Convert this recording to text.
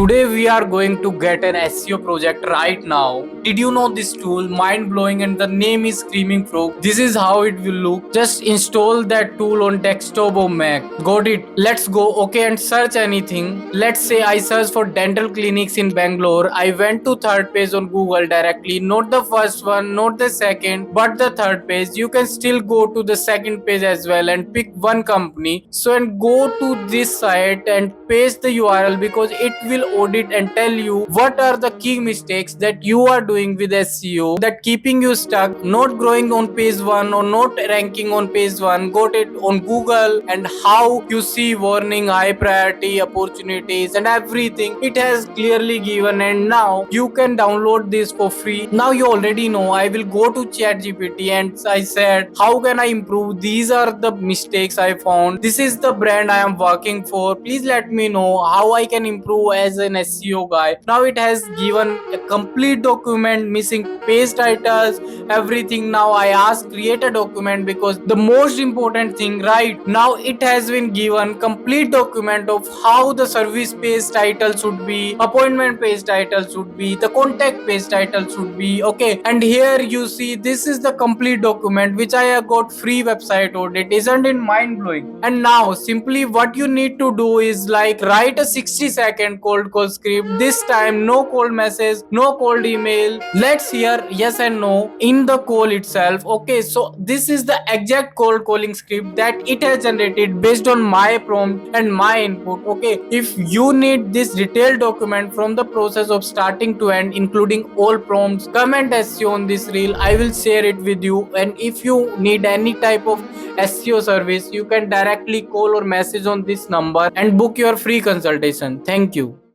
Today we are going to get an SEO project right now. Did you know this tool? Mind blowing, and the name is Screaming Frog. This is how it will look. Just install that tool on desktop or Mac. Got it? Let's go. Okay, and search anything. Let's say I search for dental clinics in Bangalore. I went to third page on Google directly, not the first one, not the second, but the third page. You can still go to the second page as well and pick one company. So and go to this site and paste the URL because it will audit and tell you what are the key mistakes that you are doing with SEO that keeping you stuck, not growing on page 1 or not ranking on page 1. Got it on Google, and how you see warning, high priority opportunities and everything it has clearly given. And now you can download this for free. Now you already know. I will go to ChatGPT and I said how can I improve, these are the mistakes I found, this is the brand I am working for, please let me know how I can improve as an SEO guy. Now it has given a complete document, missing page titles, everything. Now I ask create a document because the most important thing right now, it has been given complete document of how the service page title should be, appointment page title should be, the contact page title should be. Okay, and here you see this is the complete document which I have got free website audit. Isn't it mind blowing? And now simply what you need to do is like write a 60-second cold call script. This time no cold message, no cold email. Let's hear yes and no in the call itself. Okay, so this is the exact cold calling script that it has generated based on my prompt and my input. Okay, if you need this detailed document from the process of starting to end including all prompts, comment SEO on this reel, I will share it with you. And if you need any type of SEO service, you can directly call or message on this number and book your free consultation. Thank you.